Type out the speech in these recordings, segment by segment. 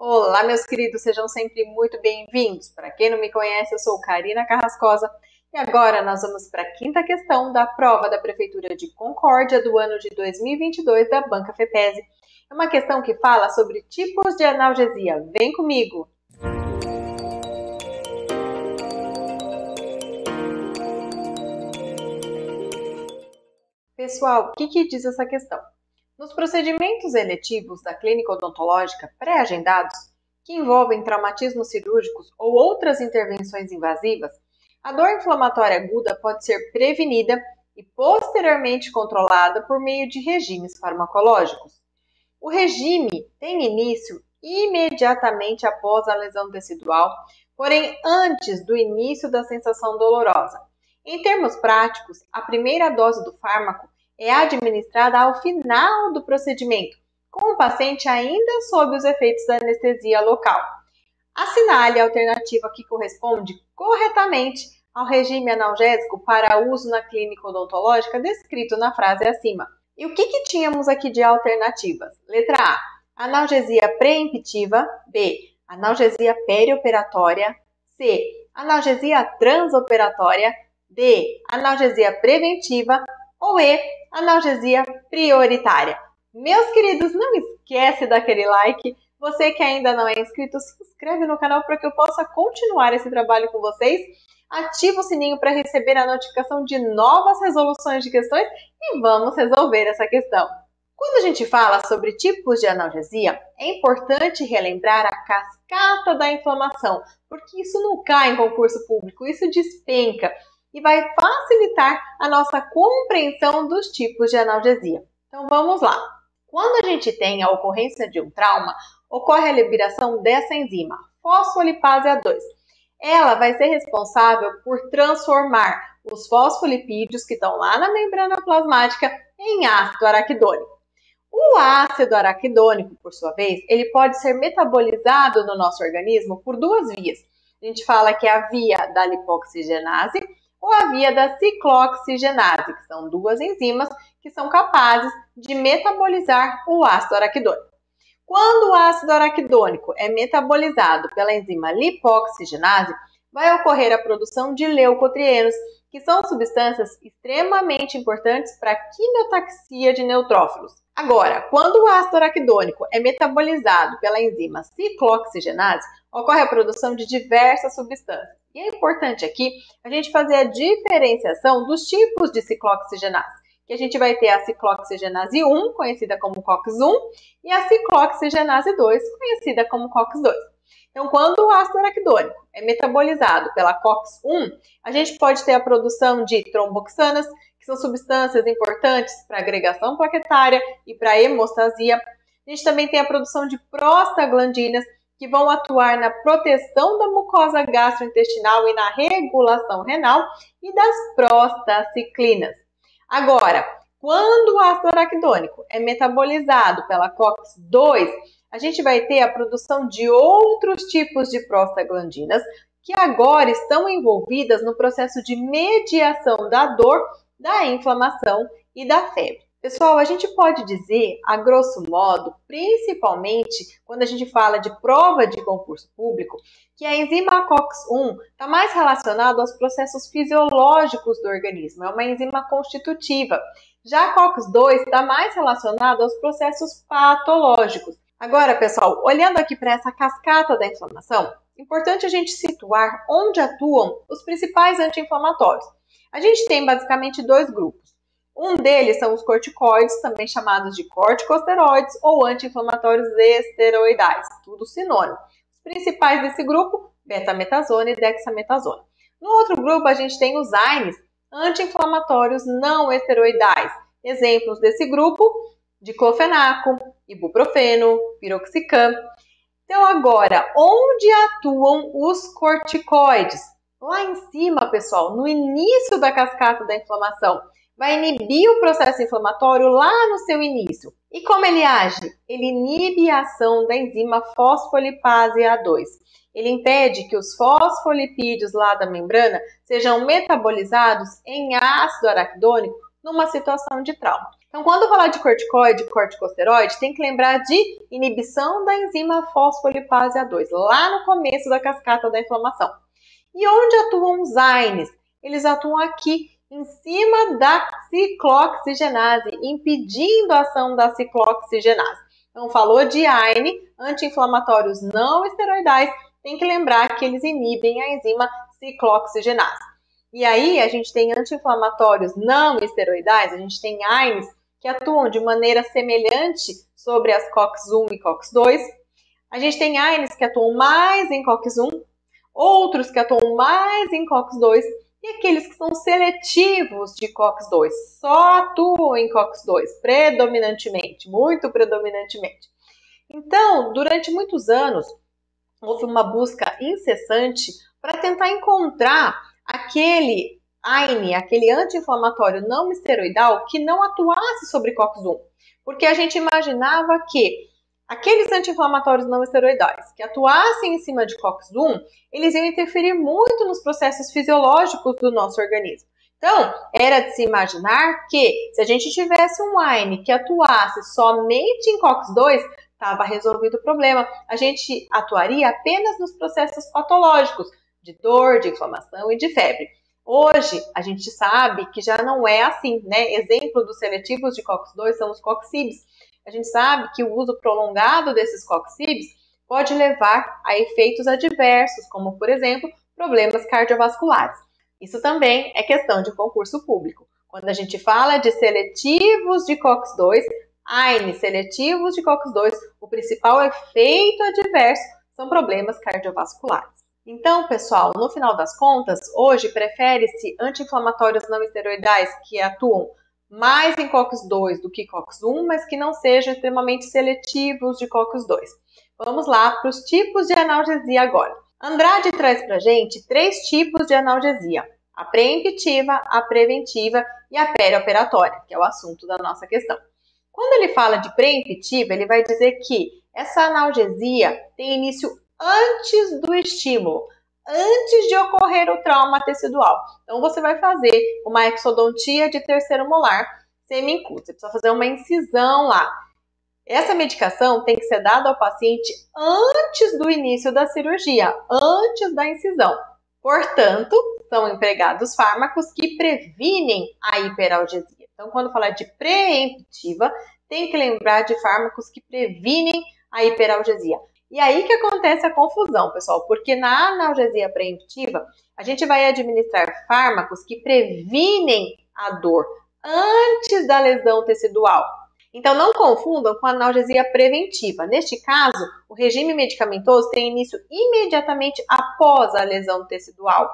Olá, meus queridos, sejam sempre muito bem-vindos. Para quem não me conhece, eu sou Karina Carrascosa e agora nós vamos para a quinta questão da prova da Prefeitura de Concórdia do ano de 2022 da Banca FEPESE. É uma questão que fala sobre tipos de analgesia. Vem comigo! Pessoal, o que diz essa questão? Nos procedimentos eletivos da clínica odontológica pré-agendados, que envolvem traumatismos cirúrgicos ou outras intervenções invasivas, a dor inflamatória aguda pode ser prevenida e posteriormente controlada por meio de regimes farmacológicos. O regime tem início imediatamente após a lesão tecidual, porém antes do início da sensação dolorosa. Em termos práticos, a primeira dose do fármaco é administrada ao final do procedimento, com o paciente ainda sob os efeitos da anestesia local. Assinale a alternativa que corresponde corretamente ao regime analgésico para uso na clínica odontológica descrito na frase acima. E o que tínhamos aqui de alternativas? Letra A, analgesia preemptiva. B, analgesia perioperatória. C, analgesia transoperatória. D, analgesia preventiva. Ou E, analgesia prioritária. Meus queridos, não esquece daquele like. Você que ainda não é inscrito, se inscreve no canal para que eu possa continuar esse trabalho com vocês. Ativa o sininho para receber a notificação de novas resoluções de questões e vamos resolver essa questão. Quando a gente fala sobre tipos de analgesia, é importante relembrar a cascata da inflamação, porque isso não cai em concurso público, isso despenca e vai facilitar a nossa compreensão dos tipos de analgesia. Então vamos lá. Quando a gente tem a ocorrência de um trauma, ocorre a liberação dessa enzima, fosfolipase A2. Ela vai ser responsável por transformar os fosfolipídios que estão lá na membrana plasmática em ácido araquidônico. O ácido araquidônico, por sua vez, ele pode ser metabolizado no nosso organismo por duas vias. A gente fala que é a via da lipoxigenase ou a via da ciclooxigenase, que são duas enzimas que são capazes de metabolizar o ácido araquidônico. Quando o ácido araquidônico é metabolizado pela enzima lipoxigenase, vai ocorrer a produção de leucotrienos, que são substâncias extremamente importantes para a quimiotaxia de neutrófilos. Agora, quando o ácido araquidônico é metabolizado pela enzima ciclooxigenase, ocorre a produção de diversas substâncias. E é importante aqui a gente fazer a diferenciação dos tipos de ciclooxigenase, que a gente vai ter a ciclooxigenase 1, conhecida como COX-1, e a ciclooxigenase 2, conhecida como COX-2. Então, quando o ácido araquidônico é metabolizado pela COX-1, a gente pode ter a produção de tromboxanas, que são substâncias importantes para agregação plaquetária e para hemostasia. A gente também tem a produção de prostaglandinas, que vão atuar na proteção da mucosa gastrointestinal e na regulação renal, e das prostaciclinas. Agora, quando o ácido araquidônico é metabolizado pela COX-2, a gente vai ter a produção de outros tipos de prostaglandinas que agora estão envolvidas no processo de mediação da dor, da inflamação e da febre. Pessoal, a gente pode dizer, a grosso modo, principalmente quando a gente fala de prova de concurso público, que a enzima COX-1 está mais relacionada aos processos fisiológicos do organismo, é uma enzima constitutiva. Já a COX-2 está mais relacionada aos processos patológicos. Agora, pessoal, olhando aqui para essa cascata da inflamação, é importante a gente situar onde atuam os principais anti-inflamatórios. A gente tem basicamente dois grupos. Um deles são os corticoides, também chamados de corticosteroides ou anti-inflamatórios esteroidais, tudo sinônimo. Os principais desse grupo, betametasona e dexametasona. No outro grupo, a gente tem os AINES, anti-inflamatórios não esteroidais. Exemplos desse grupo, diclofenaco, ibuprofeno, piroxicam. Então agora, onde atuam os corticoides? Lá em cima, pessoal, no início da cascata da inflamação. Vai inibir o processo inflamatório lá no seu início. E como ele age? Ele inibe a ação da enzima fosfolipase A2. Ele impede que os fosfolipídios lá da membrana sejam metabolizados em ácido araquidônico numa situação de trauma. Então, quando falar de corticoide e corticosteroide, tem que lembrar de inibição da enzima fosfolipase A2, lá no começo da cascata da inflamação. E onde atuam os AINES? Eles atuam aqui em cima da ciclooxigenase, impedindo a ação da ciclooxigenase. Então, falou de AINE, anti-inflamatórios não esteroidais, tem que lembrar que eles inibem a enzima ciclooxigenase. E aí, a gente tem anti-inflamatórios não esteroidais, a gente tem AINES que atuam de maneira semelhante sobre as COX-1 e COX-2. A gente tem AINES que atuam mais em COX-1, outros que atuam mais em COX-2 e aqueles que são seletivos de COX-2, só atuam em COX-2, predominantemente, muito predominantemente. Então, durante muitos anos, houve uma busca incessante para tentar encontrar aquele AINE, aquele anti-inflamatório não esteroidal que não atuasse sobre COX-1, porque a gente imaginava que aqueles anti-inflamatórios não esteroidais que atuassem em cima de COX-1, eles iam interferir muito nos processos fisiológicos do nosso organismo. Então, era de se imaginar que se a gente tivesse um AINE que atuasse somente em COX-2, estava resolvido o problema. A gente atuaria apenas nos processos patológicos, de dor, de inflamação e de febre. Hoje, a gente sabe que já não é assim, né? Exemplo dos seletivos de COX-2 são os coxibs. A gente sabe que o uso prolongado desses coxibs pode levar a efeitos adversos, como, por exemplo, problemas cardiovasculares. Isso também é questão de concurso público. Quando a gente fala de seletivos de COX-2, AINE seletivos de COX-2, o principal efeito adverso são problemas cardiovasculares. Então, pessoal, no final das contas, hoje prefere-se anti-inflamatórios não esteroidais que atuam mais em COX-2 do que COX-1, mas que não sejam extremamente seletivos de COX-2. Vamos lá para os tipos de analgesia agora. Andrade traz para a gente 3 tipos de analgesia: a preemptiva, a preventiva e a perioperatória, que é o assunto da nossa questão. Quando ele fala de preemptiva, ele vai dizer que essa analgesia tem início antes do estímulo, antes de ocorrer o trauma tecidual. Então, você vai fazer uma exodontia de terceiro molar semi-incluso. Você precisa fazer uma incisão lá. Essa medicação tem que ser dada ao paciente antes do início da cirurgia, antes da incisão. Portanto, são empregados fármacos que previnem a hiperalgesia. Então, quando falar de preemptiva, tem que lembrar de fármacos que previnem a hiperalgesia. E aí que acontece a confusão, pessoal, porque na analgesia preemptiva, a gente vai administrar fármacos que previnem a dor antes da lesão tecidual. Então, não confundam com a analgesia preventiva. Neste caso, o regime medicamentoso tem início imediatamente após a lesão tecidual,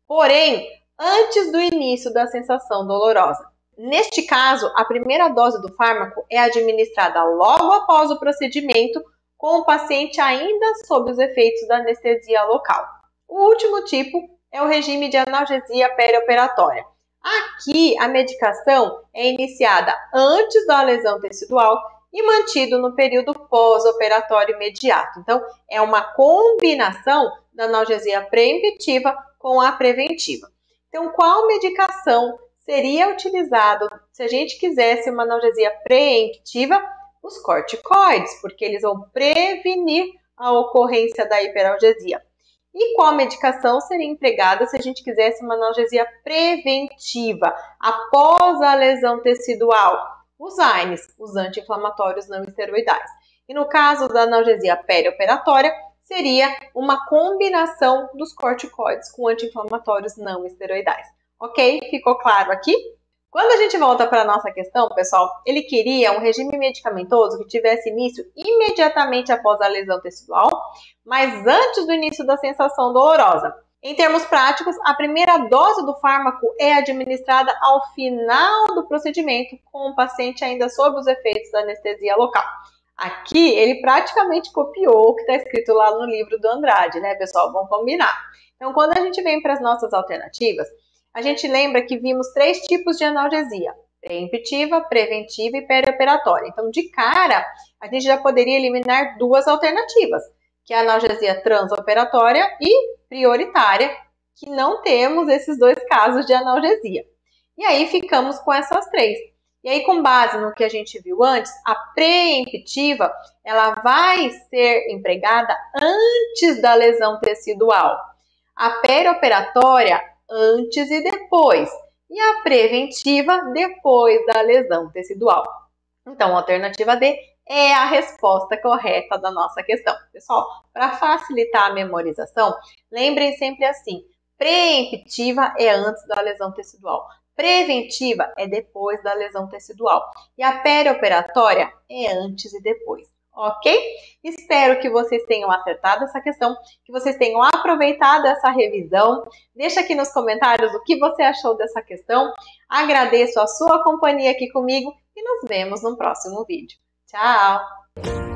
porém, antes do início da sensação dolorosa. Neste caso, a primeira dose do fármaco é administrada logo após o procedimento, com o paciente ainda sob os efeitos da anestesia local. O último tipo é o regime de analgesia perioperatória. Aqui, a medicação é iniciada antes da lesão tecidual e mantido no período pós-operatório imediato. Então, é uma combinação da analgesia preemptiva com a preventiva. Então, qual medicação seria utilizada se a gente quisesse uma analgesia preemptiva? Os corticoides, porque eles vão prevenir a ocorrência da hiperalgesia. E qual medicação seria empregada se a gente quisesse uma analgesia preventiva após a lesão tecidual? Os AINES, os anti-inflamatórios não esteroidais. E no caso da analgesia perioperatória, seria uma combinação dos corticoides com anti-inflamatórios não esteroidais. Ok? Ficou claro aqui? Quando a gente volta para a nossa questão, pessoal, ele queria um regime medicamentoso que tivesse início imediatamente após a lesão tecidual, mas antes do início da sensação dolorosa. Em termos práticos, a primeira dose do fármaco é administrada ao final do procedimento, com o paciente ainda sob os efeitos da anestesia local. Aqui, ele praticamente copiou o que está escrito lá no livro do Andrade, né, pessoal? Vamos combinar. Então, quando a gente vem para as nossas alternativas, a gente lembra que vimos 3 tipos de analgesia: preemptiva, preventiva e perioperatória. Então, de cara, a gente já poderia eliminar 2 alternativas, que é a analgesia transoperatória e prioritária, que não temos esses 2 casos de analgesia. E aí ficamos com essas 3. E aí, com base no que a gente viu antes, a preemptiva, ela vai ser empregada antes da lesão tecidual. A perioperatória, antes e depois. E a preventiva, depois da lesão tecidual. Então, a alternativa D é a resposta correta da nossa questão. Pessoal, para facilitar a memorização, lembrem sempre assim, preemptiva é antes da lesão tecidual. Preventiva é depois da lesão tecidual. E a perioperatória é antes e depois. Ok? Espero que vocês tenham acertado essa questão, que vocês tenham aproveitado essa revisão. Deixa aqui nos comentários o que você achou dessa questão. Agradeço a sua companhia aqui comigo e nos vemos no próximo vídeo. Tchau!